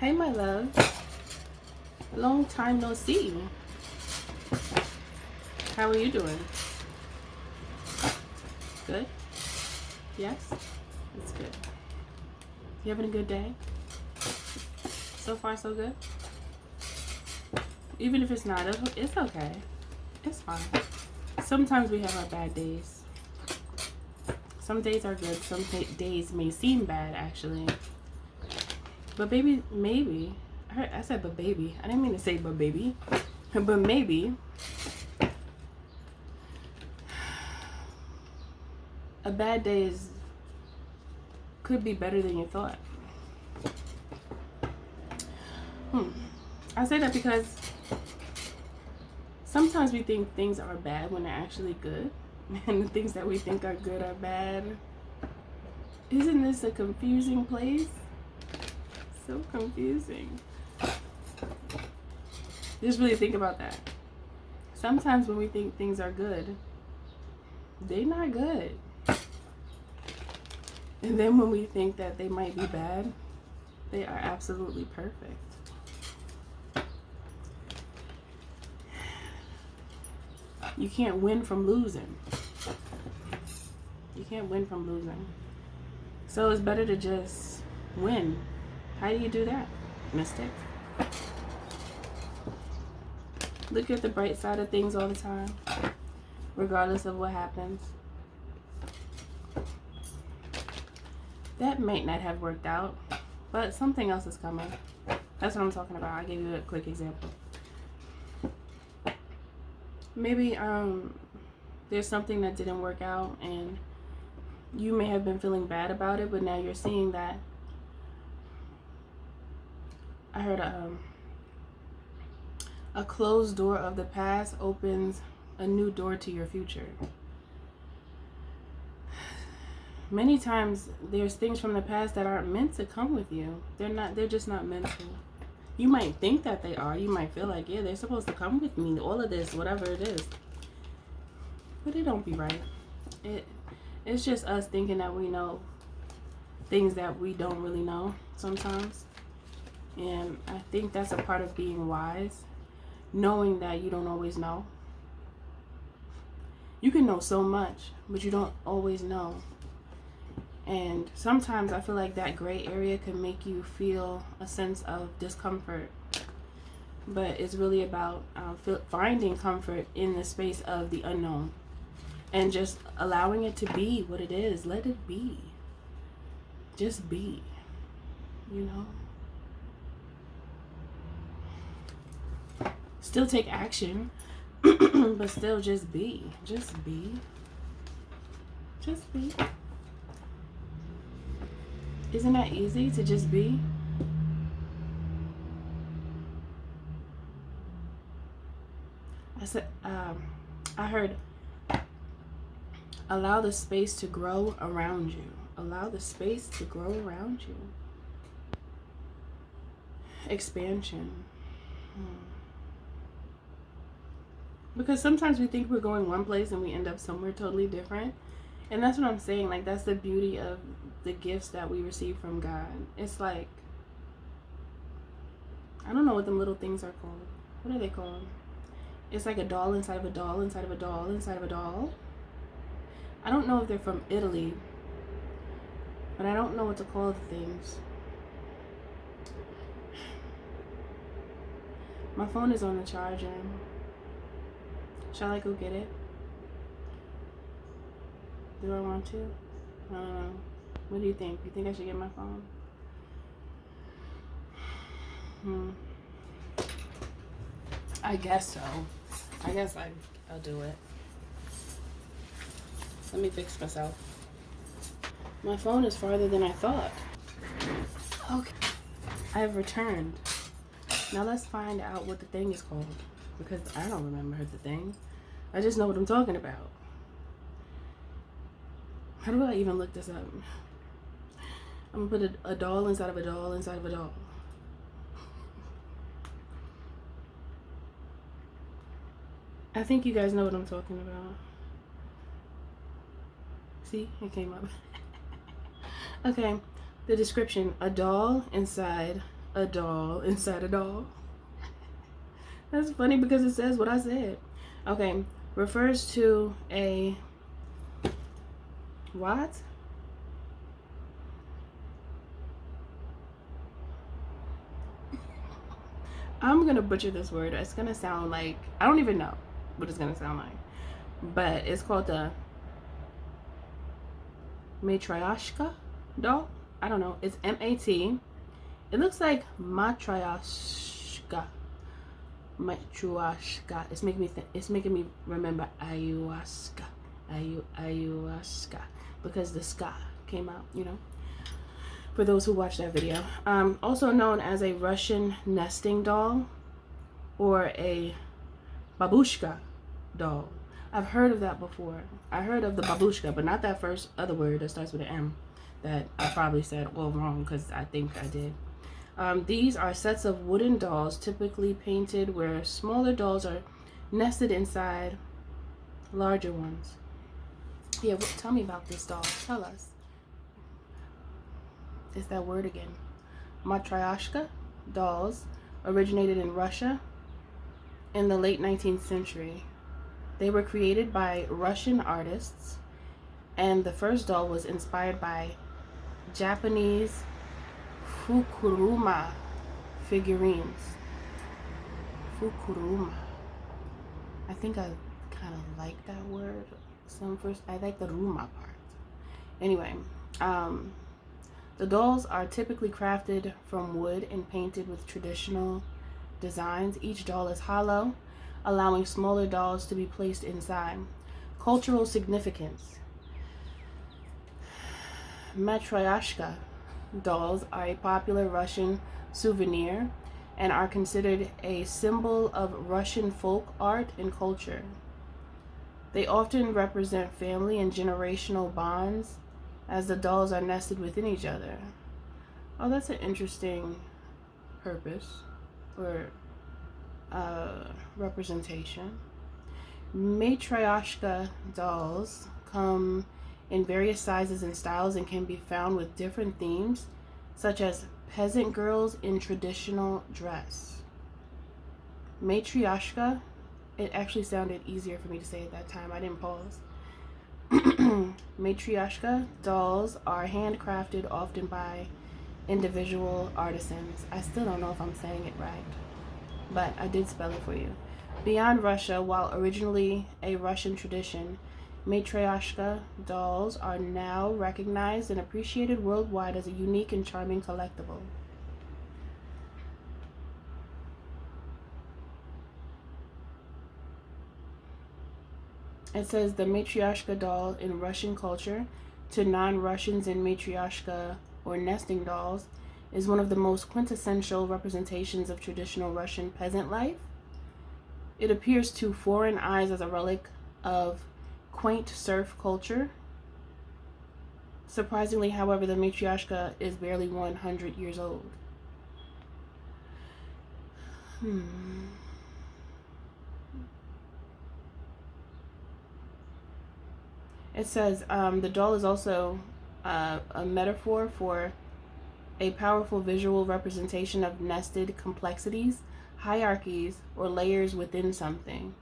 Hey, my love. Long time no see. How are you doing? Good? Yes? That's good. You having a good day? So far, so good? Even if it's not, it's okay. It's fine. Sometimes we have our bad days. Some days are good. Some days may seem bad, actually. But baby, maybe. I said but baby. I didn't mean to say but baby. But maybe a bad day could be better than you thought. I say that because sometimes we think things are bad when they're actually good. And the things that we think are good are bad. Isn't this a confusing place? So confusing. Just really think about that. Sometimes when we think things are good, they're not good. And then when we think that they might be bad, they are absolutely perfect. You can't win from losing. You can't win from losing. So it's better to just win. How do you do that, mystic? Look at the bright side of things all the time, regardless of what happens. That might not have worked out, but something else is coming. That's what I'm talking about. I gave you a quick example. Maybe there's something that didn't work out and you may have been feeling bad about it, but now you're seeing that. I heard a closed door of the past opens a new door to your future. Many times there's things from the past that aren't meant to come with you. They're just not meant to. You might think that they are. You might feel like, yeah, they're supposed to come with me, all of this, whatever it is. But it don't be right. It's just us thinking that we know things that we don't really know sometimes. And I think that's a part of being wise, knowing that you don't always know. You can know so much, but you don't always know. And sometimes I feel like that gray area can make you feel a sense of discomfort. But it's really about finding comfort in the space of the unknown. And just allowing it to be what it is. Let it be. Just be. You know? Still take action. But still just be. Just be. Just be. Isn't that easy to just be? I heard, allow the space to grow around you. Allow the space to grow around you. Expansion. Because sometimes we think we're going one place and we end up somewhere totally different. And that's what I'm saying. Like, that's the beauty of the gifts that we receive from God. It's like, I don't know what them little things are called. What are they called? It's like a doll inside of a doll inside of a doll inside of a doll. I don't know if they're from Italy, but I don't know what to call the things. My phone is on the charger. Shall I go get it? Do I want to? I don't know. What do you think? You think I should get my phone? I guess so. I guess I'll do it. Let me fix myself. My phone is farther than I thought. Okay. I've returned. Now let's find out what the thing is called. Because I don't remember the thing. I just know what I'm talking about. How do I even look this up? I'm gonna put a doll inside of a doll inside of a doll. I think you guys know what I'm talking about. See, it came up. Okay, the description: a doll inside a doll inside a doll. That's funny because it says what I said. Okay, refers to a what? I'm gonna butcher this word. It's gonna sound like, I don't even know what it's gonna sound like, but it's called the Matryoshka doll. I don't know. It's M-A-T. It looks like Matryoshka. Matryoshka. It's making me remember ayahuasca. Ayahuasca, because the ska came out, you know, for those who watched that video. Also known as a Russian nesting doll or a babushka doll. I've heard of that before. I heard of the babushka, but not that first other word that starts with an M that I probably said all wrong, because I think I did. These are sets of wooden dolls, typically painted, where smaller dolls are nested inside larger ones. Yeah, tell me about this doll. Tell us. It's that word again. Matryoshka dolls originated in Russia in the late 19th century. They were created by Russian artists, and the first doll was inspired by Japanese Fukuruma figurines. Fukuruma. I think I kind of like that word. I like the Ruma part. Anyway, the dolls are typically crafted from wood and painted with traditional designs. Each doll is hollow, allowing smaller dolls to be placed inside. Cultural significance. Matryoshka dolls are a popular Russian souvenir and are considered a symbol of Russian folk art and culture. They often represent family and generational bonds, as the dolls are nested within each other. Oh, that's an interesting purpose or representation. Matryoshka dolls come in various sizes and styles and can be found with different themes, such as peasant girls in traditional dress. Matryoshka, it actually sounded easier for me to say at that time. I didn't pause. Matryoshka dolls are handcrafted, often by individual artisans. I still don't know if I'm saying it right, but I did spell it for you. Beyond Russia, while originally a Russian tradition, Matryoshka dolls are now recognized and appreciated worldwide as a unique and charming collectible. It says the Matryoshka doll in Russian culture to non-Russians in Matryoshka or nesting dolls is one of the most quintessential representations of traditional Russian peasant life. It appears to foreign eyes as a relic of quaint serf culture. Surprisingly, however, the Matryoshka is barely 100 years old. It says the doll is also a metaphor for a powerful visual representation of nested complexities, hierarchies, or layers within something.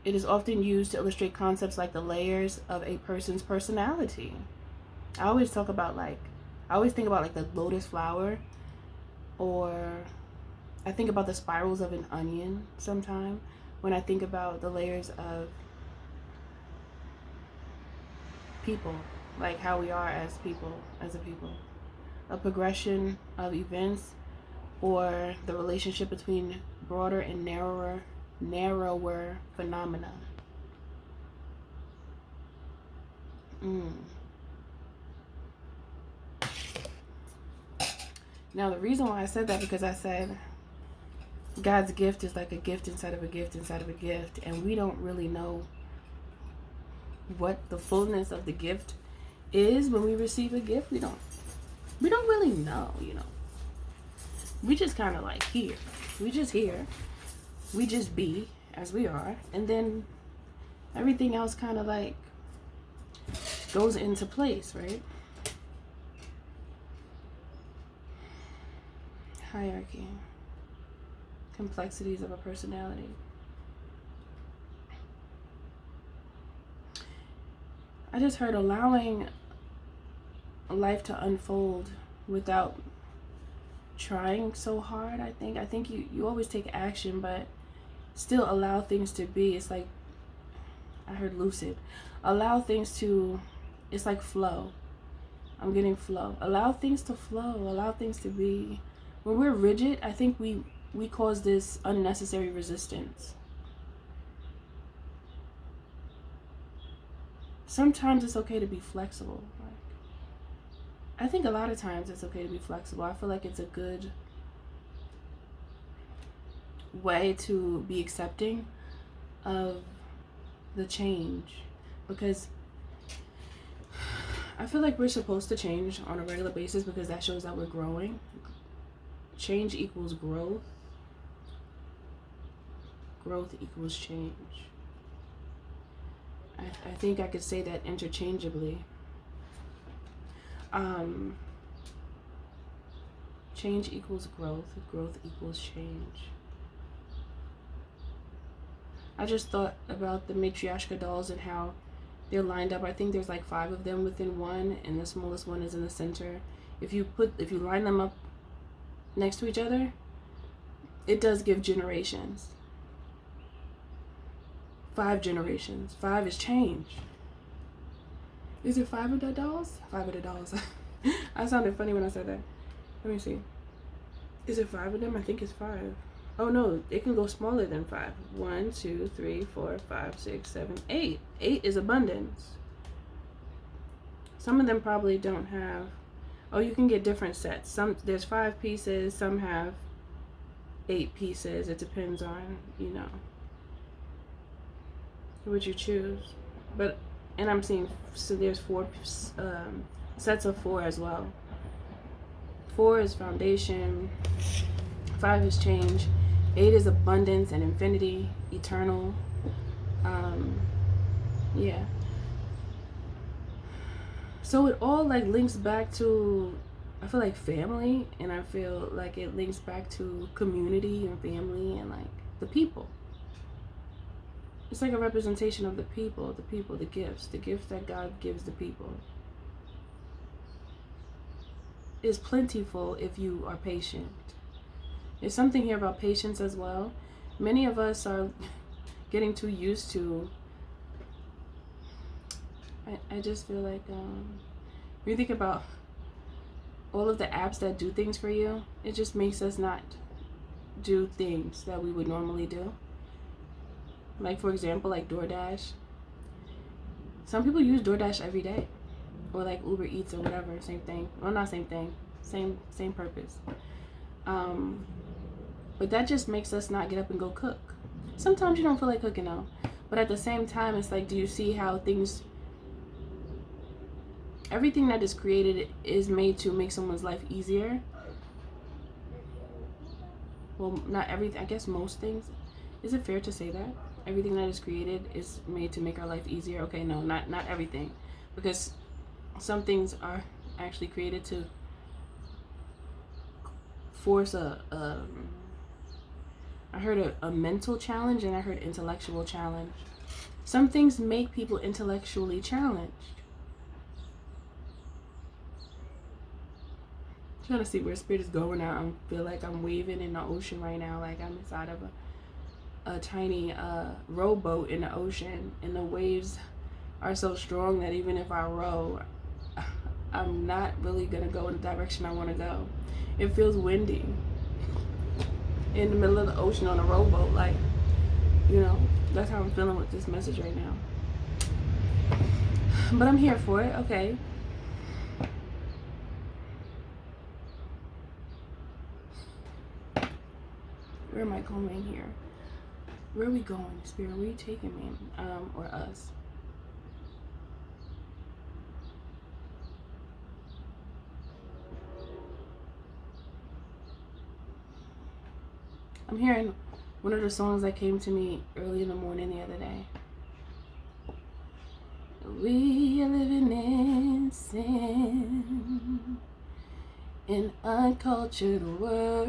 It is often used to illustrate concepts like the layers of a person's personality. I always think about like the lotus flower, or I think about the spirals of an onion sometime when I think about the layers of people, like how we are as people, as a people. A progression of events, or the relationship between broader and narrower phenomena. Now the reason why I said that, because I said God's gift is like a gift inside of a gift inside of a gift, and we don't really know what the fullness of the gift is when we receive a gift. We don't really know, you know. We just kind of like here. We just here. We just be as we are, and then everything else kind of like goes into place, right? hierarchy, complexities of a personality. I just heard allowing life to unfold without trying so hard. I think you always take action, but still allow things to be. It's like, I heard lucid. Allow things to, it's like flow. I'm getting flow. Allow things to flow. Allow things to be. When we're rigid, I think we cause this unnecessary resistance. Sometimes it's okay to be flexible. I think a lot of times it's okay to be flexible. I feel like it's a good way to be accepting of the change, because I feel like we're supposed to change on a regular basis because that shows that we're growing. Change equals growth. Growth equals change. I think I could say that interchangeably. Change equals growth. Growth equals change. I just thought about the matryoshka dolls and how they're lined up. I think there's like 5 of them within one, and the smallest one is in the center. If you line them up next to each other, it does give generations. 5 generations. 5 is change. Is it 5 of the dolls? 5 of the dolls. I sounded funny when I said that. Let me see. Is it 5 of them? I think it's 5. Oh no, it can go smaller than 5. 1, 2, 3, 4, 5, 6, 7, 8. 8 is abundance. Some of them probably don't have. Oh, you can get different sets. There's 5 pieces. Some have 8 pieces. It depends on, what you choose. And I'm seeing, so there's 4 sets of 4 as well. 4 is foundation. 5 is change. 8 is abundance and infinity, eternal. Yeah. So it all like links back to, I feel like family, and I feel like it links back to community and family and like the people. It's like a representation of the people, the gifts that God gives the people. Is plentiful if you are patient. There's something here about patience as well. Many of us are getting too used to, I just feel like, when you think about all of the apps that do things for you, it just makes us not do things that we would normally do. Like, for example, like DoorDash. Some people use DoorDash every day. Or like Uber Eats or whatever, same thing. Well, not same thing. Same purpose. But that just makes us not get up and go cook. Sometimes you don't feel like cooking though. But at the same time, it's like, do you see how everything that is created is made to make someone's life easier? Well, not everything. I guess most things. Is it fair to say that? Everything that is created is made to make our life easier? Okay, no, not everything. Because some things are actually created to force I heard a mental challenge, and I heard intellectual challenge. Some things make people intellectually challenged. I'm trying to see where spirit is going now. I feel like I'm waving in the ocean right now, like I'm inside of a tiny rowboat in the ocean, and the waves are so strong that even if I row, I'm not really gonna go in the direction I want to go. It feels windy in the middle of the ocean on a rowboat, like, that's how I'm feeling with this message right now. But I'm here for it. Okay. Where am I going here? Where are we going, Spirit? Where are you taking me? Or us? I'm hearing one of the songs that came to me early in the morning the other day. We are living in sin, an uncultured world.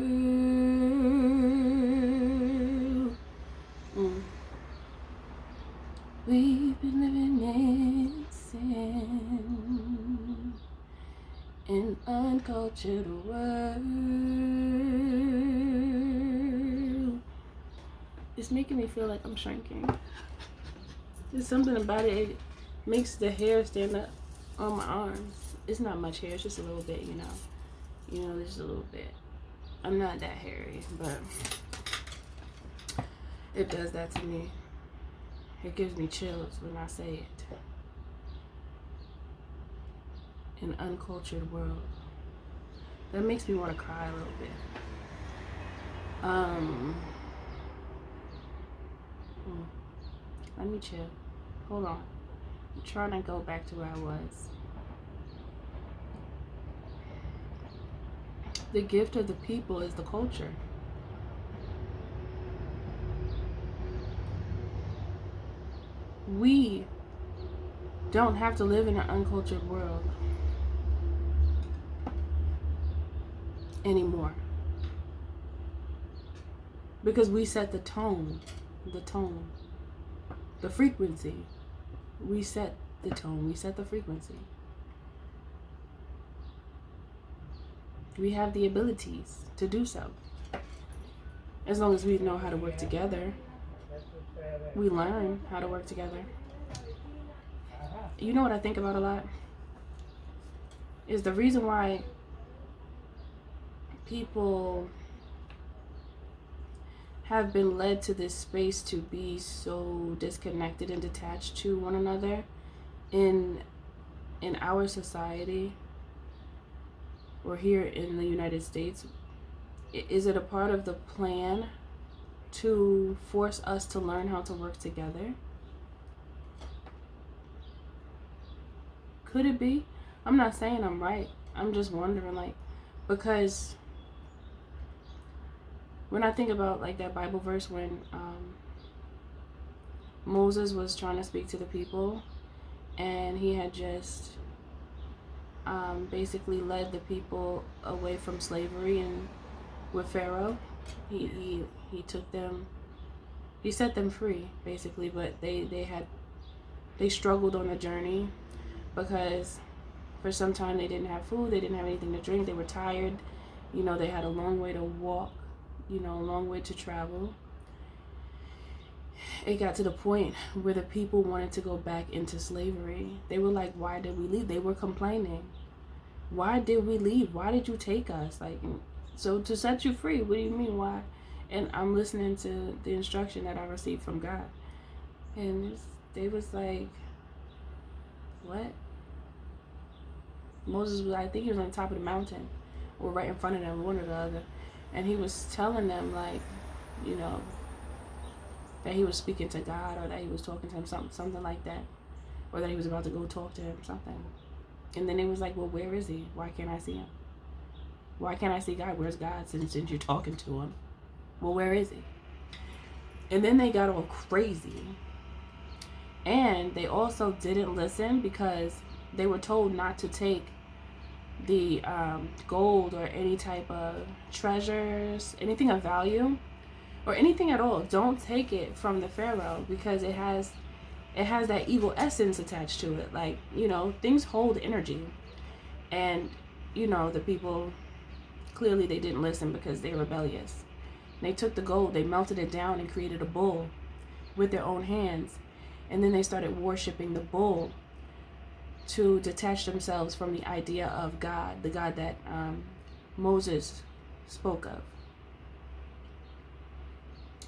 We've been living in sin, an uncultured world. It's making me feel like I'm shrinking. There's something about it. It makes the hair stand up on my arms. It's not much hair. It's just a little bit, you know. Just a little bit. I'm not that hairy, but it does that to me. It gives me chills when I say it. An uncultured world. That makes me want to cry a little bit. Let me chill. Hold on. I'm trying to go back to where I was. The gift of the people is the culture. We don't have to live in an uncultured world anymore. Because we set the tone, the frequency. We set the tone, we set the frequency. We have the abilities to do so. As long as we know how to work together. We learn how to work together. You know what I think about a lot? Is the reason why people have been led to this space to be so disconnected and detached to one another in our society or here in the United States. Is it a part of the plan to force us to learn how to work together? Could it be? I'm not saying I'm right. I'm just wondering, like, because when I think about like that Bible verse when Moses was trying to speak to the people and he had just basically led the people away from slavery and with Pharaoh, he took them, he set them free basically, but they struggled on the journey because for some time they didn't have food, they didn't have anything to drink, they were tired, they had a long way to walk, a long way to travel. It got to the point where the people wanted to go back into slavery. They were like, why did we leave? They were complaining. Why did we leave? Why did you take us? Like, so to set you free, what do you mean, why? And I'm listening to the instruction that I received from God. And they was like, what? Moses was, I think he was on the top of the mountain or right in front of them, one or the other. And he was telling them, like, that he was speaking to God or that he was talking to him, something like that. Or that he was about to go talk to him, something. And then it was like, well, where is he? Why can't I see him? Why can't I see God? Where's God since you're talking to him? Well, where is he? And then they got all crazy. And they also didn't listen because they were told not to take the gold or any type of treasures, anything of value, or anything at all. Don't take it from the Pharaoh because it has that evil essence attached to it. Like, things hold energy. And, the people, clearly they didn't listen because they're rebellious. They took the gold, they melted it down and created a bull with their own hands. And then they started worshiping the bull to detach themselves from the idea of God, the God that Moses spoke of.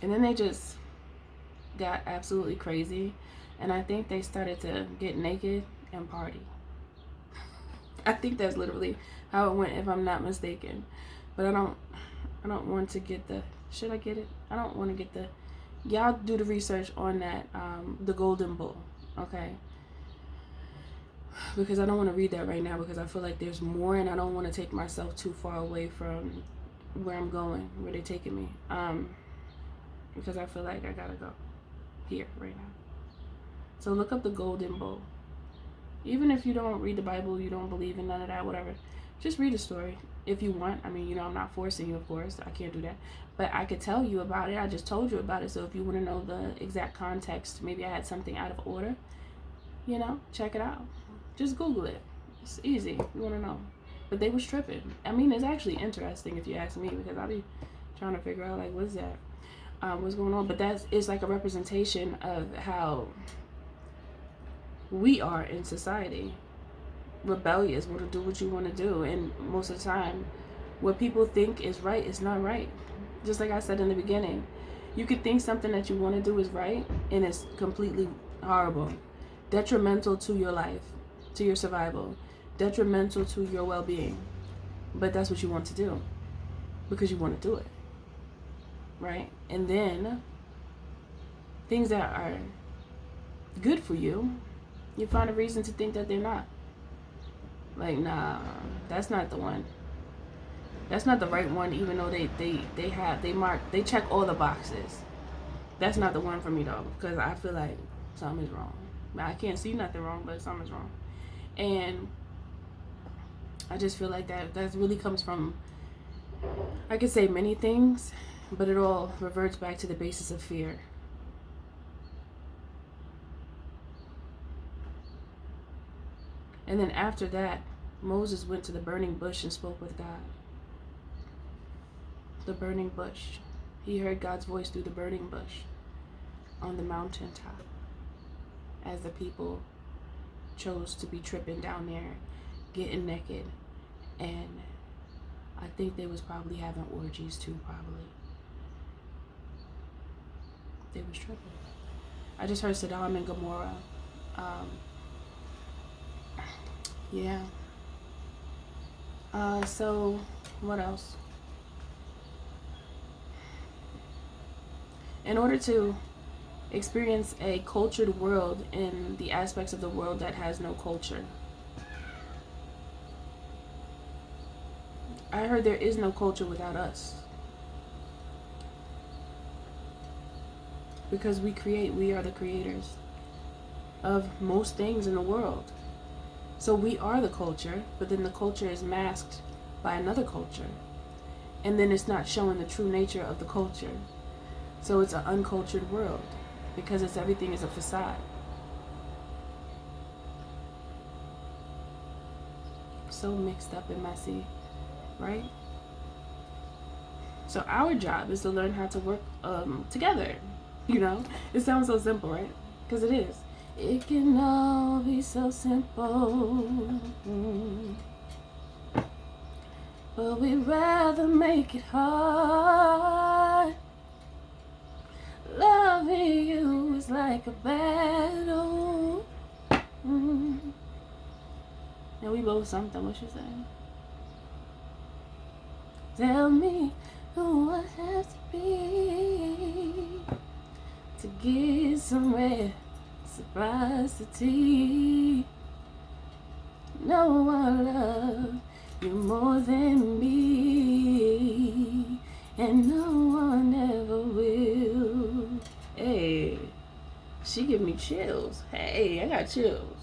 And then they just got absolutely crazy. And I think they started to get naked and party. I think that's literally how it went, if I'm not mistaken. But I don't want to get the, should I get it? I don't want to get the, y'all do the research on that, the golden bull, okay? Because I don't want to read that right now because I feel like there's more and I don't want to take myself too far away from where I'm going, where they're taking me. Because I feel like I gotta go here right now. So look up the golden bull. Even if you don't read the Bible, you don't believe in none of that, whatever, Just read a story if you want. I mean, I'm not forcing you, of course. I can't do that. But I could tell you about it. I just told you about it. So if you want to know the exact context, maybe I had something out of order, check it out. Just Google it. It's easy. You want to know. But they was tripping. I mean, it's actually interesting if you ask me, because I'll be trying to figure out, like, what's that? What's going on? But it's like a representation of how we are in society. Rebellious, want to do what you want to do, and most of the time what people think is right is not right. Just like I said in the beginning, you could think something that you want to do is right, and it's completely horrible, detrimental to your life, to your survival, detrimental to your well-being, but that's what you want to do because you want to do it, right? And then things that are good for you, you find a reason to think that they're not. Like, nah, that's not the one. That's not the right one, even though they check all the boxes. That's not the one for me, though, because I feel like something is wrong. I can't see nothing wrong, but something's wrong. And I just feel like that really comes from, I could say many things, but it all reverts back to the basis of fear. And then after that, Moses went to the burning bush and spoke with God. The burning bush. He heard God's voice through the burning bush on the mountaintop as the people chose to be tripping down there, getting naked. And I think they was probably having orgies too, probably. They was tripping. I just heard Sodom and Gomorrah. Yeah. So what else? In order to experience a cultured world in the aspects of the world that has no culture, I heard there is no culture without us. Because we are the creators of most things in the world. So we are the culture, but then the culture is masked by another culture. And then it's not showing the true nature of the culture. So it's an uncultured world because everything is a facade. So mixed up and messy, right? So our job is to learn how to work together. It sounds so simple, right? Because it is. It can all be so simple, but we'd rather make it hard. Loving you is like a battle. And we both something. What you say? Tell me who I have to be to get some reciprocity. No one loves you more than me, and no one ever will. Hey, she give me chills. Hey, I got chills.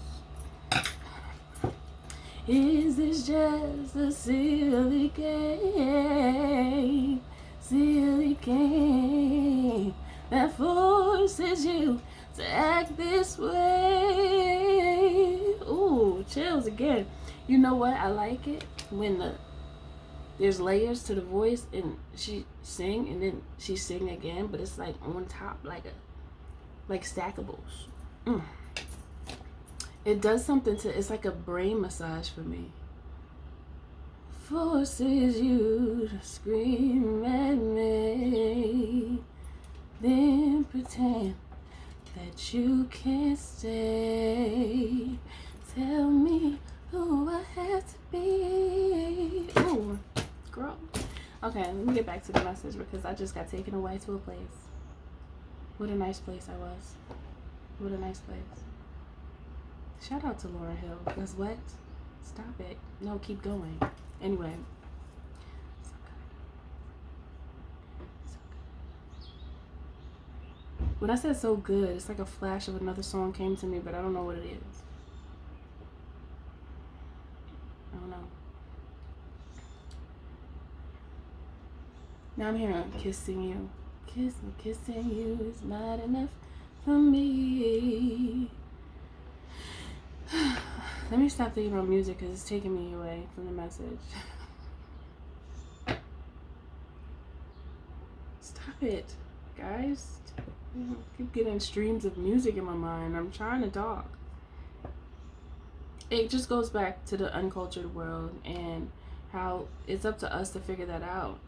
Is this just a silly game? Silly game that forces you to act this way. Ooh, chills again. You know what? I like it when there's layers to the voice and she sing and then she sing again, but it's like on top, like stackables. It does something it's like a brain massage for me. Forces you to scream at me, then pretend that you can't stay. Tell me who I have to be. Ooh, girl. Okay, let me get back to the message because I just got taken away to a place. What a nice place I was. What a nice place. Shout out to Laura Hill. Because what? Stop it. No, keep going. Anyway. So good. When I said so good, it's like a flash of another song came to me, but I don't know what it is. I don't know. Now I'm hearing kissing you. Kissing you is not enough for me. Let me stop thinking about music because it's taking me away from the message. Stop it, guys. I keep getting streams of music in my mind. I'm trying to talk. It just goes back to the uncultured world and how it's up to us to figure that out.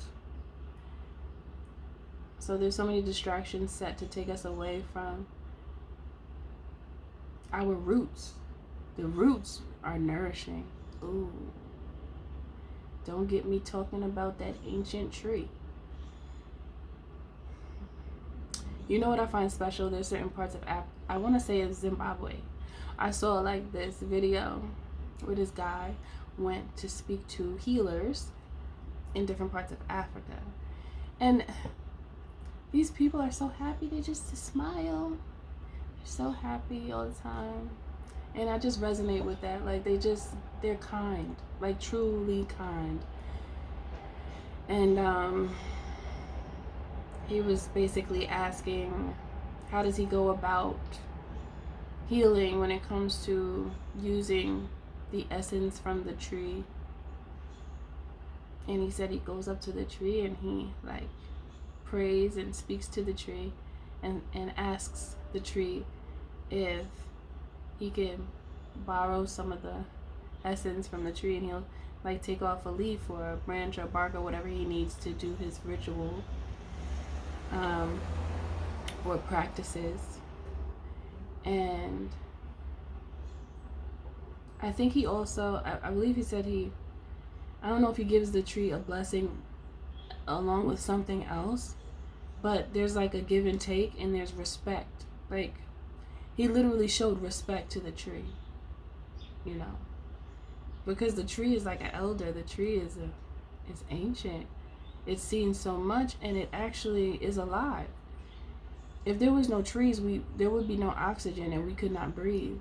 So there's so many distractions set to take us away from our roots. The roots are nourishing. Ooh. Don't get me talking about that ancient tree. You know what I find special? There's certain parts of I want to say it's Zimbabwe. I saw like this video where this guy went to speak to healers in different parts of Africa. And these people are so happy. They just smile. They're so happy all the time. And I just resonate with that. Like they're kind. Like truly kind. And he was basically asking, how does he go about healing when it comes to using the essence from the tree? And he said he goes up to the tree and he like prays and speaks to the tree and asks the tree if he can borrow some of the essence from the tree, and he'll like take off a leaf or a branch or bark or whatever he needs to do his ritual or practices. And I think he also, I believe he said I don't know if he gives the tree a blessing along with something else, but there's like a give and take and there's respect. Like he literally showed respect to the tree, you know, because the tree is like an elder. The tree is ancient. It's seen so much, and it actually is alive. If there was no trees, there would be no oxygen and we could not breathe.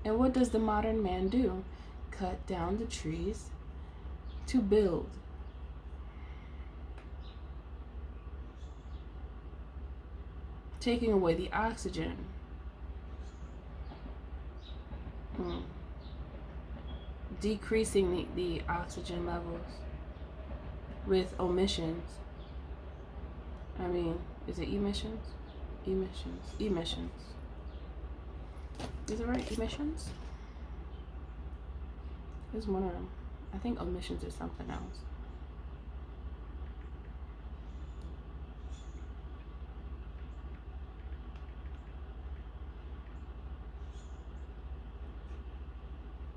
And what does the modern man do? Cut down the trees to build. Taking away the oxygen. Decreasing the oxygen levels with omissions. I mean, is it emissions? Emissions. Is it right? Emissions? There's one of them. I think omissions is something else.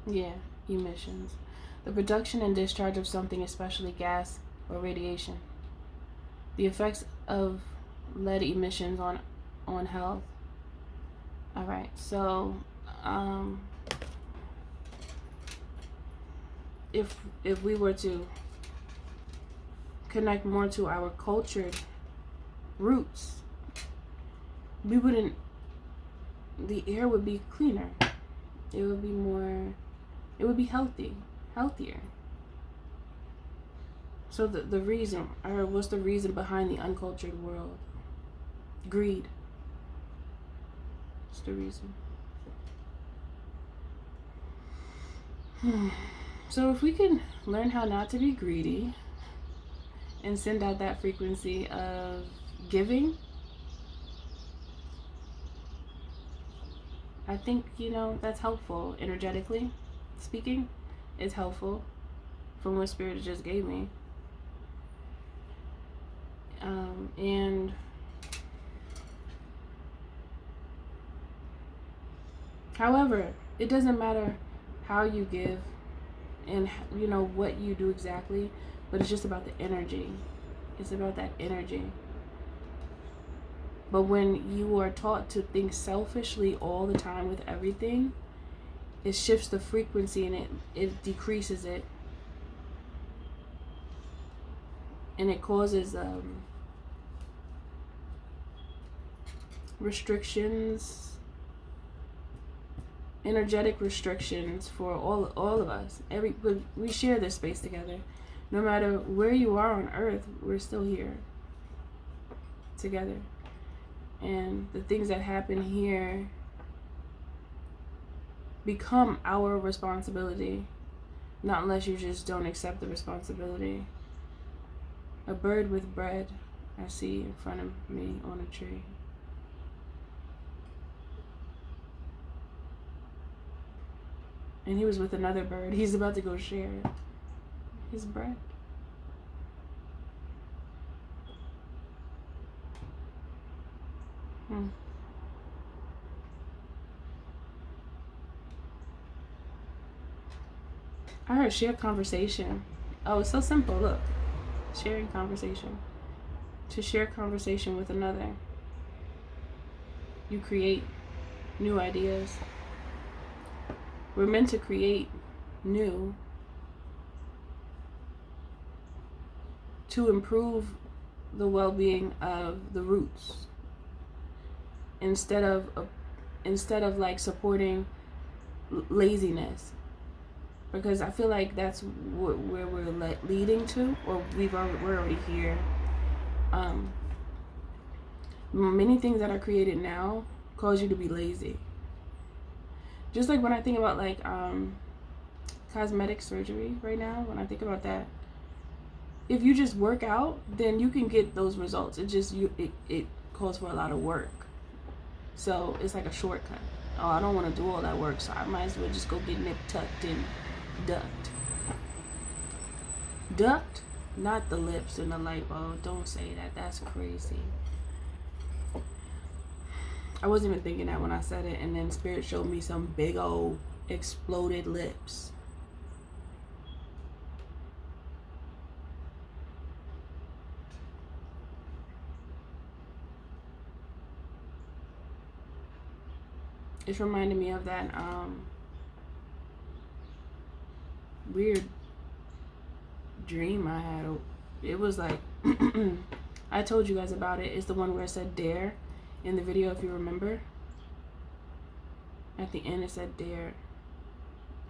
Yeah, emissions. The production and discharge of something, especially gas or radiation. The effects of lead emissions on health. All right, so if we were to connect more to our cultured roots, the air would be cleaner. It would be healthier. So the reason, or what's the reason behind the uncultured world? Greed. What's the reason? So if we can learn how not to be greedy and send out that frequency of giving, I think, that's helpful. Energetically speaking, it's helpful from what Spirit just gave me. And however, it doesn't matter how you give and what you do exactly, but it's just about the energy. It's about that energy. But when you are taught to think selfishly all the time with everything, it shifts the frequency and it decreases it. And it causes restrictions, energetic restrictions for all of us. We share this space together. No matter where you are on earth, we're still here together. And the things that happen here become our responsibility. Not unless you just don't accept the responsibility. A bird with bread I see in front of me on a tree. And he was with another bird. He's about to go share his bread. I heard share conversation. Oh, it's so simple. Look, sharing conversation. To share conversation with another, you create new ideas. We're meant to create new to improve the well-being of the roots, instead of like supporting laziness, because I feel like that's where we're leading to, or we're already here. Many things that are created now cause you to be lazy. Just like when I think about like cosmetic surgery right now, when I think about that, if you just work out, then you can get those results. It calls for a lot of work. So it's like a shortcut. Oh, I don't want to do all that work, so I might as well just go get nipped, tucked, and ducked. Ducked? Not the lips and the lipo. Don't say that. That's crazy. I wasn't even thinking that when I said it, and then Spirit showed me some big old exploded lips. It's reminding me of that weird dream I had. It was like I told you guys about it. It's the one where it said dare in the video, if you remember. At the end it said dare.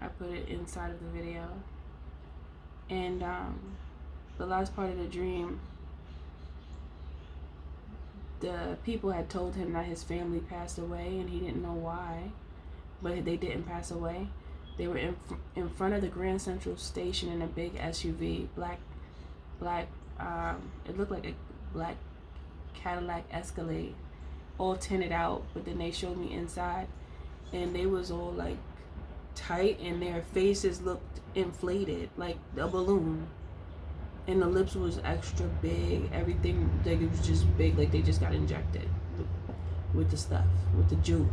I put it inside of the video. And the last part of the dream, the people had told him that his family passed away, and he didn't know why, but they didn't pass away. They were in front of the Grand Central Station in a big SUV, black. It looked like a black Cadillac Escalade, all tinted out. But then they showed me inside, and they was all like tight, and their faces looked inflated like a balloon. And the lips was extra big. Everything, like, it was just big, like they just got injected with the stuff, with the juice.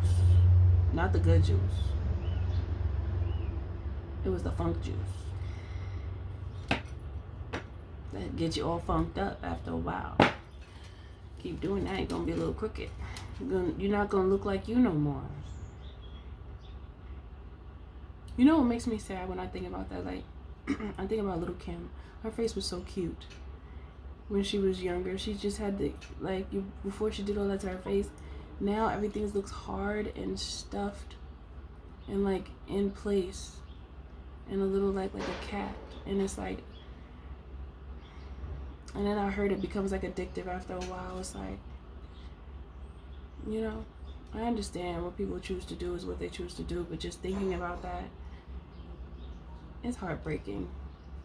Not the good juice. It was the funk juice. That gets you all funked up after a while. Keep doing that, you're gonna be a little crooked. You're not gonna look like you no more. You know what makes me sad when I think about that? Like, I think about little Kim. Her face was so cute when she was younger. She just had the, like, before she did all that to her face. Now everything looks hard and stuffed and like in place and a little like a cat. And it's like, and then I heard it becomes like addictive after a while. It's like, you know, I understand what people choose to do is what they choose to do, but just thinking about that, it's heartbreaking.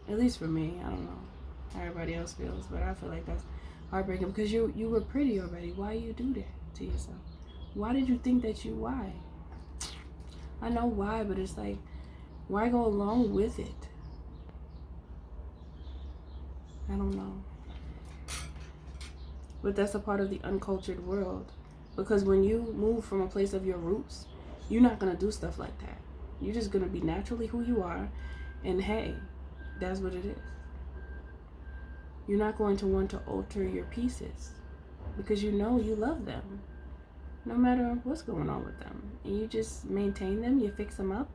At least for me. I don't know how everybody else feels, but I feel like that's heartbreaking, because you were pretty already. Why you do that to yourself? Why did you think that why? I know why, but it's like, why go along with it? I don't know. But that's a part of the uncultured world, because when you move from a place of your roots, you're not gonna do stuff like that. You're just gonna be naturally who you are, and hey, that's what it is. You're not going to want to alter your pieces, because you know you love them no matter what's going on with them, and you just maintain them. You fix them up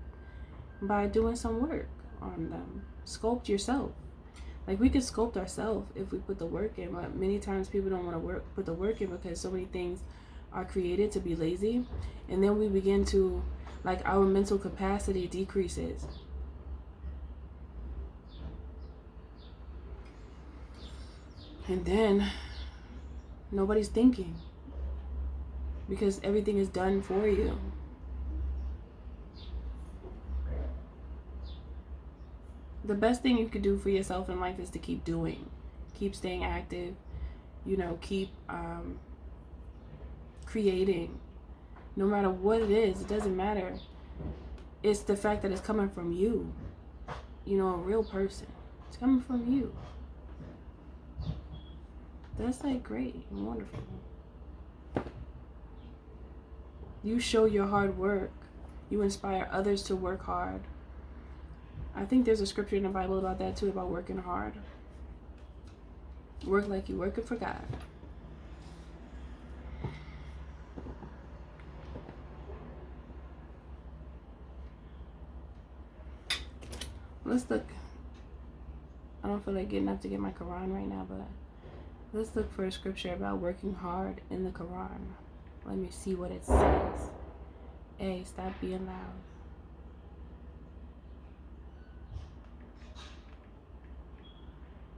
by doing some work on them. Sculpt yourself. Like, we could sculpt ourselves if we put the work in, but many times people don't want to put the work in because so many things are created to be lazy, and then we begin to, like, our mental capacity decreases. And then nobody's thinking because everything is done for you. The best thing you could do for yourself in life is to keep doing, keep staying active, keep creating. No matter what it is, it doesn't matter. It's the fact that it's coming from you, a real person. It's coming from you. That's like great and wonderful. You show your hard work. You inspire others to work hard. I think there's a scripture in the Bible about that too, about working hard. Work like you're working for God. Let's look. I don't feel like getting up to get my Quran right now, but let's look for a scripture about working hard in the Quran. Let me see what it says. Hey, stop being loud.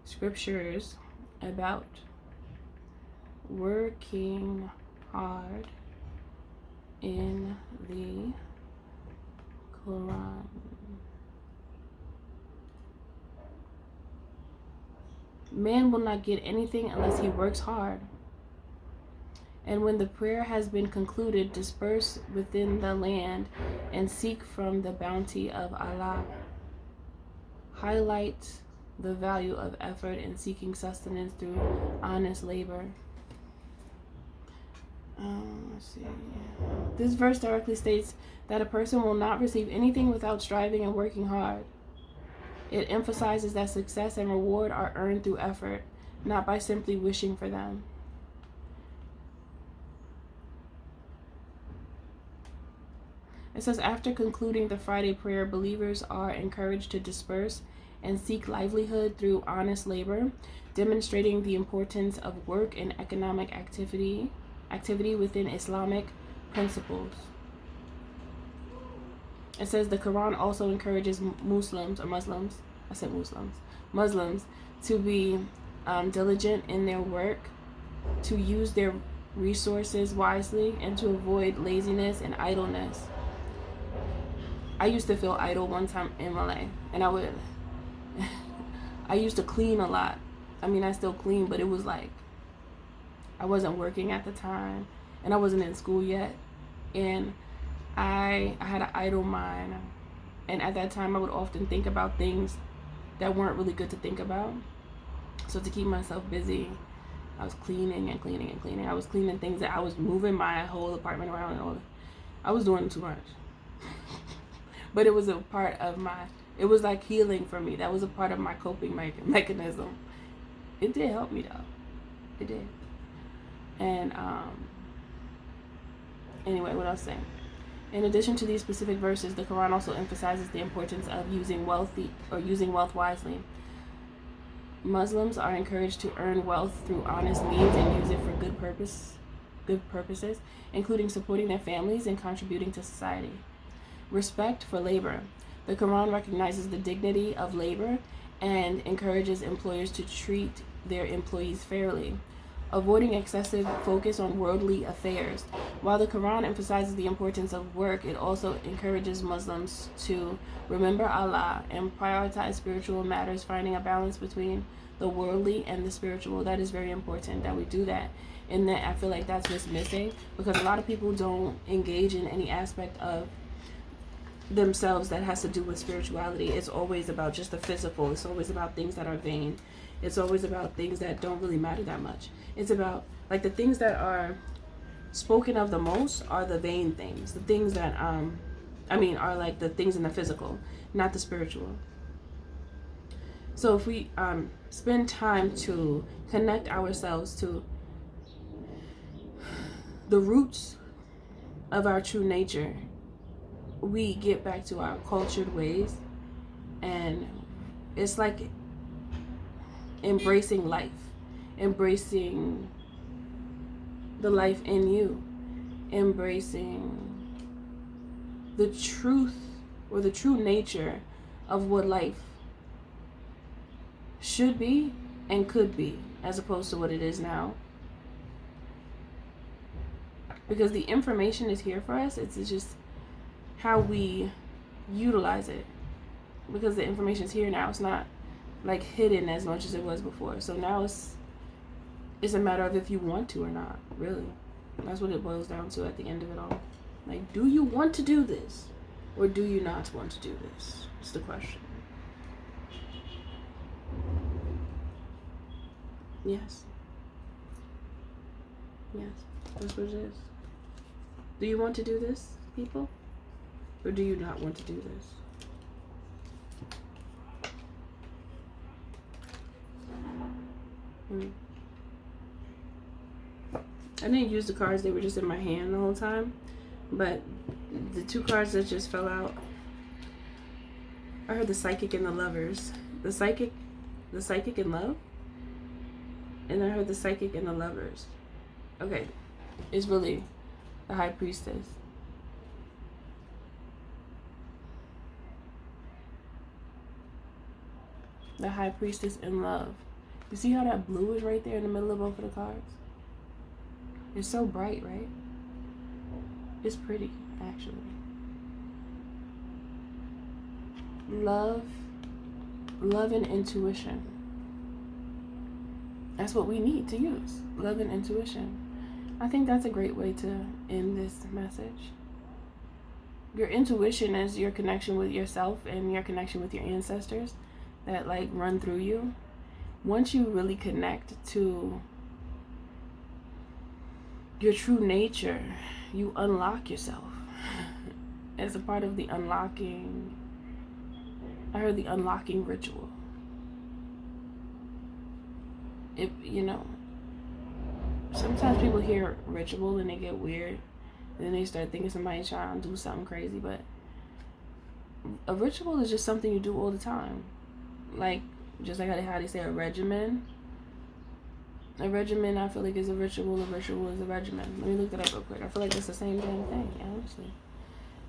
Scriptures about working hard in the Quran. Man will not get anything unless he works hard. And when the prayer has been concluded, disperse within the land and seek from the bounty of Allah. Highlight the value of effort in seeking sustenance through honest labor. Let's see. This verse directly states that a person will not receive anything without striving and working hard. It emphasizes that success and reward are earned through effort, not by simply wishing for them. It says, after concluding the Friday prayer, believers are encouraged to disperse and seek livelihood through honest labor, demonstrating the importance of work and economic activity within Islamic principles. It says the Quran also encourages Muslims to be diligent in their work, to use their resources wisely, and to avoid laziness and idleness. I used to feel idle one time in my life, and I used to clean a lot. I mean, I still clean, but it was like I wasn't working at the time, and I wasn't in school yet, and I had an idle mind, and at that time I would often think about things that weren't really good to think about. So to keep myself busy, I was cleaning and cleaning and cleaning. I was cleaning things that I was moving my whole apartment around, and all. I was doing too much. But it was a part of it was like healing for me. That was a part of my coping mechanism. It did help me though. It did. And anyway, what else saying? In addition to these specific verses, the Quran also emphasizes the importance of using wealth wisely. Muslims are encouraged to earn wealth through honest means and use it for good purposes, including supporting their families and contributing to society. Respect for labor. The Quran recognizes the dignity of labor and encourages employers to treat their employees fairly, avoiding excessive focus on worldly affairs. While the Quran emphasizes the importance of work, it also encourages Muslims to remember Allah and prioritize spiritual matters, finding a balance between the worldly and the spiritual. That is very important that we do that. And that I feel like that's what's missing, because a lot of people don't engage in any aspect of themselves that has to do with spirituality. It's always about just the physical. It's always about things that are vain. It's always about things that don't really matter that much. It's about, like, the things that are spoken of the most are the vain things. The things that are like the things in the physical, not the spiritual. So if we spend time to connect ourselves to the roots of our true nature, we get back to our cultured ways, and it's like embracing life, embracing the life in you, embracing the truth or the true nature of what life should be and could be. as opposed to what it is now. Because the information is here for us. It's just how we utilize it. Because the information is here now. It's not like hidden as much as it was before. So now it's a matter of if you want to or not, really. That's what it boils down to at the end of it all. Like, do you want to do this? Or do you not want to do this? It's the question. Yes. Yes. That's what it is. Do you want to do this, people? Or do you not want to do this? I didn't use the cards. They were just in my hand the whole time. But the two cards that just fell out, I heard the Psychic and the Lovers. The Psychic and Love. And I heard the Psychic and the Lovers. Okay. It's really the High Priestess. The High Priestess in Love. You see how that blue is right there in the middle of both of the cards? It's so bright, right? It's pretty, actually. Love and intuition. That's what we need to use. Love and intuition. I think that's a great way to end this message. Your intuition is your connection with yourself and your connection with your ancestors that like run through you. Once you really connect to your true nature, you unlock yourself. As a part of the unlocking, I heard the unlocking ritual. Sometimes people hear ritual and they get weird. And then they start thinking somebody's trying to do something crazy. But a ritual is just something you do all the time. Like, just like how they say a regimen. A regimen, I feel like, is a ritual. A ritual is a regimen. Let me look that up real quick. I feel like it's the same damn thing, honestly.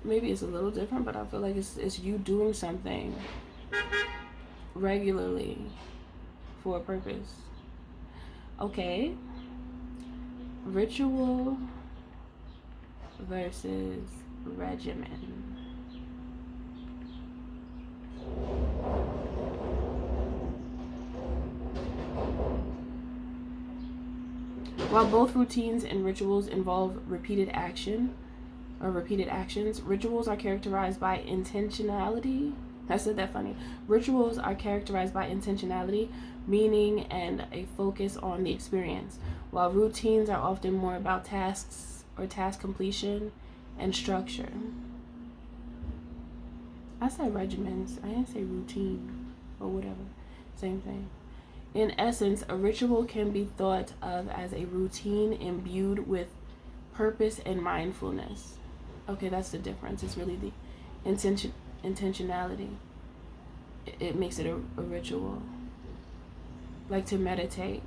Maybe it's a little different, but I feel like it's you doing something regularly for a purpose. Okay. Ritual versus regimen. While both routines and rituals involve repeated actions, rituals are characterized by intentionality. I said that funny. Rituals are characterized by intentionality, meaning, and a focus on the experience, while routines are often more about tasks or task completion and structure. I said regimens. I didn't say routine or whatever. Same thing. In essence, a ritual can be thought of as a routine imbued with purpose and mindfulness. Okay, that's the difference. It's really the intentionality. It makes it a ritual. Like to meditate.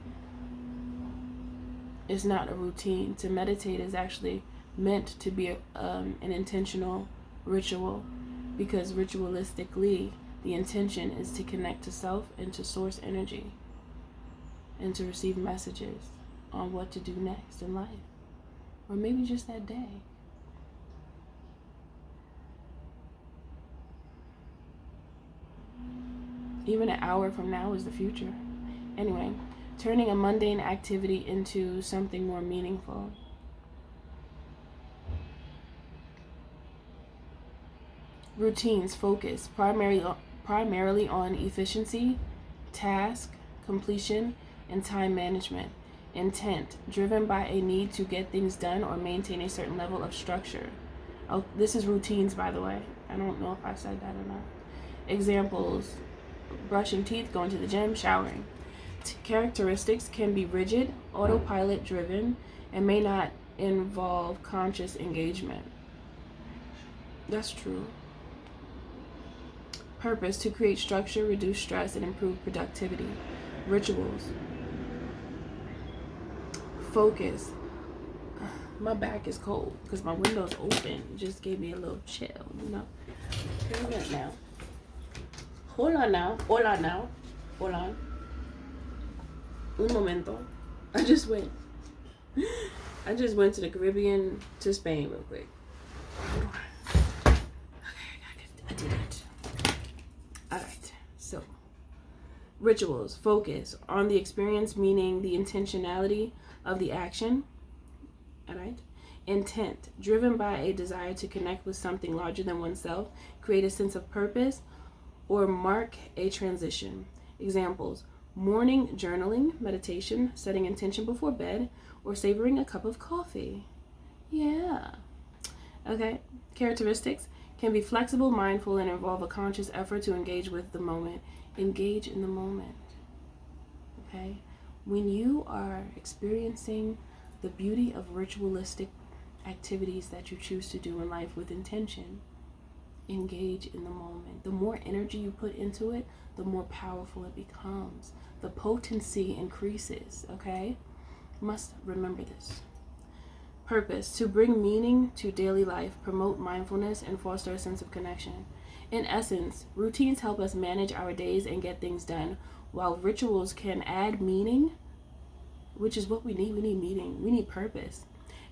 It's not a routine. To meditate is actually meant to be an intentional ritual, because ritualistically, the intention is to connect to self and to source energy, and to receive messages on what to do next in life, or maybe just that day. Even an hour from now is the future. Anyway, turning a mundane activity into something more meaningful. Routines focus primarily on efficiency, task completion, and time management. Intent, driven by a need to get things done or maintain a certain level of structure. Oh, this is routines, by the way. I don't know if I said that or not. Examples: brushing teeth, going to the gym, showering. Characteristics can be rigid, autopilot driven, and may not involve conscious engagement. That's true. Purpose, to create structure, reduce stress, and improve productivity. Rituals. Focus. My back is cold because my window's open. It just gave me a little chill, you know. Here we go now. Hold on now. Hold on. Un momento. I just went to the Caribbean, to Spain real quick. Okay, I did it. Alright, so rituals focus on the experience, meaning the intentionality of the action. Alright. Intent, driven by a desire to connect with something larger than oneself, create a sense of purpose, or mark a transition. Examples: morning journaling, meditation, setting intention before bed, or savoring a cup of coffee. Yeah. Okay. Characteristics: can be flexible, mindful, and involve a conscious effort to engage with the moment. Engage in the moment. Okay. When you are experiencing the beauty of ritualistic activities that you choose to do in life with intention, engage in the moment. The more energy you put into it, the more powerful it becomes. The potency increases, okay? You must remember this. Purpose: to bring meaning to daily life, promote mindfulness, and foster a sense of connection. In essence, routines help us manage our days and get things done, while rituals can add meaning, which is what we need. We need meaning. We need purpose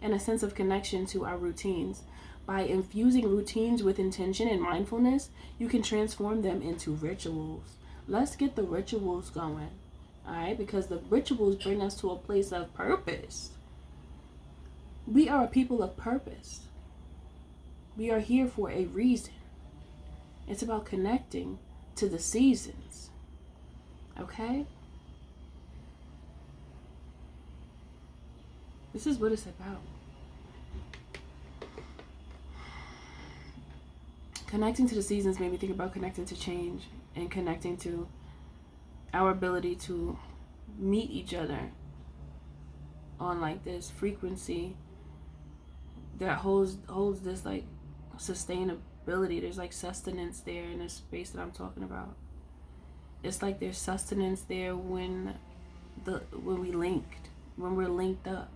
and a sense of connection to our routines. By infusing routines with intention and mindfulness, you can transform them into rituals. Let's get the rituals going, all right? Because the rituals bring us to a place of purpose. We are a people of purpose. We are here for a reason. It's about connecting to the seasons, okay? This is what it's about. Connecting to the seasons made me think about connecting to change and connecting to our ability to meet each other on like this frequency that holds this like sustainability. There's like sustenance there in this space that I'm talking about. It's like there's sustenance there when we're linked up.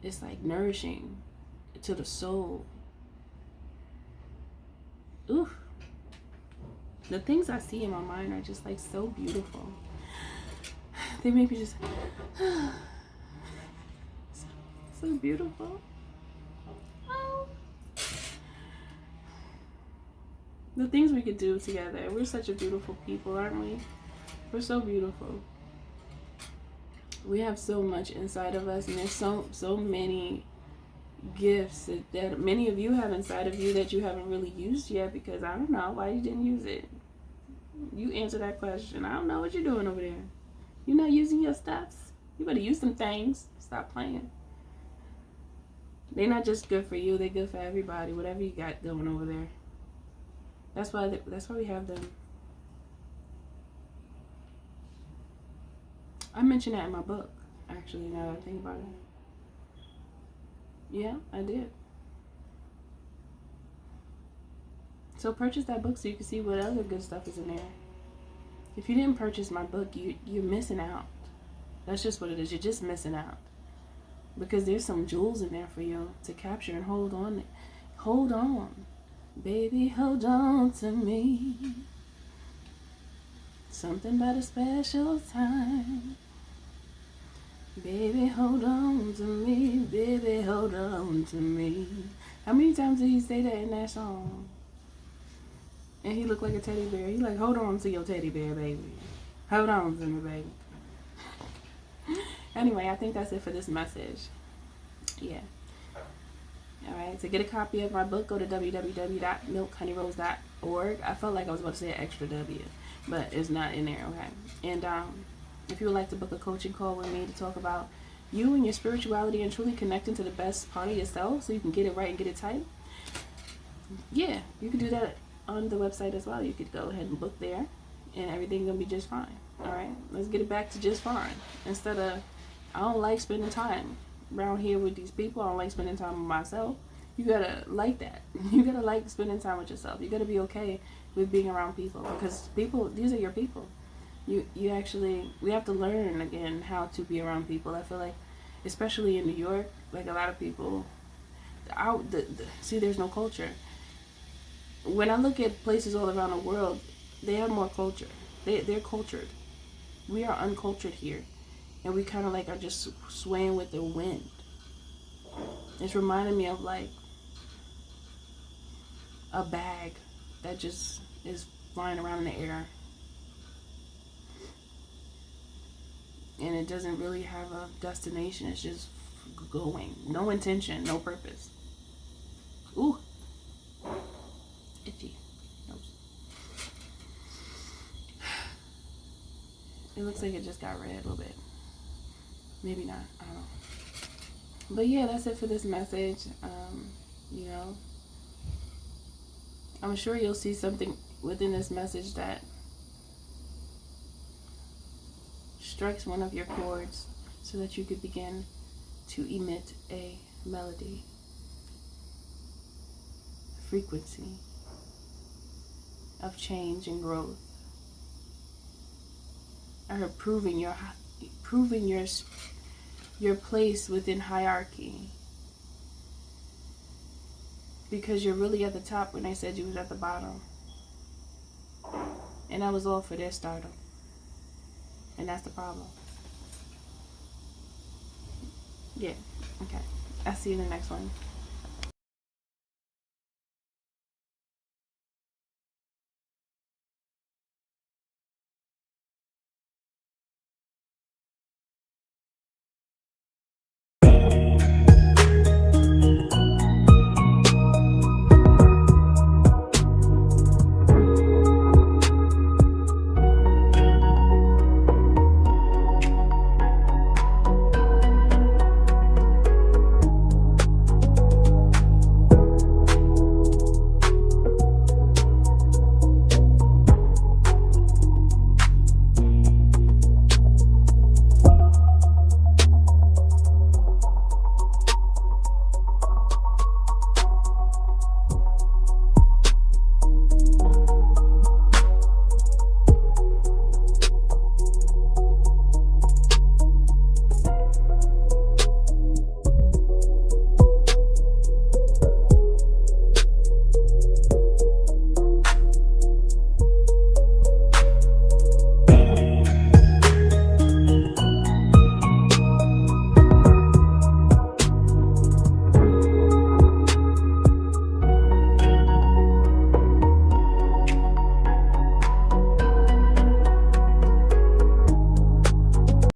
It's like nourishing to the soul. Oof. The things I see in my mind are just like so beautiful. They make me just so beautiful. Oh. The things we could do together. We're such a beautiful people, aren't we? We're so beautiful. We have so much inside of us, and there's so many gifts that many of you have inside of you that you haven't really used yet, because I don't know why you didn't use it. You answer that question. I don't know what you're doing over there. You're not using your stuffs. You better use some things. Stop playing. They're not just good for you, they're good for everybody, whatever you got going over there. That's why we have them. I mentioned that in my book, actually, now that I think about it. Yeah, I did. So purchase that book so you can see what other good stuff is in there. If you didn't purchase my book, you're missing out. That's just what it is. You're just missing out. Because there's some jewels in there for you to capture and hold on. Hold on. Baby, hold on to me. Something about a special time. Baby, hold on to me. Baby, hold on to me. How many times did he say that in that song? And he looked like a teddy bear. He like, hold on to your teddy bear, baby. Hold on to me, baby. Anyway, I think that's it for this message. Yeah. Alright, to get a copy of my book, go to www.milkhoneyrose.org. I felt like I was about to say an extra W, but it's not in there, okay? And if you would like to book a coaching call with me to talk about you and your spirituality and truly connecting to the best part of yourself so you can get it right and get it tight, yeah, you can do that on the website as well. You could go ahead and book there, and everything's gonna be just fine. Alright, let's get it back to just fine. Instead of, I don't like spending time around here with these people. I don't like spending time with myself. You gotta like that. You gotta like spending time with yourself. You gotta be okay with being around people, because people, these are your people. We have to learn again how to be around people. I feel like, especially in New York, like a lot of people, see, there's no culture. When I look at places all around the world, they have more culture. They're cultured. We are uncultured here, and we kind of like are just swaying with the wind. It's reminding me of like a bag that just is flying around in the air, and it doesn't really have a destination. It's just going, no intention, no purpose. Ooh, itchy nose. It looks like it just got red a little bit. Maybe not, I don't know. But yeah, that's it for this message. You know, I'm sure you'll see something within this message that strikes one of your chords so that you could begin to emit a melody, frequency of change and growth. I heard proving your place within hierarchy, because you're really at the top when they said you was at the bottom, and that was all for their stardom, and that's the problem. Yeah, okay, I'll see you in the next one.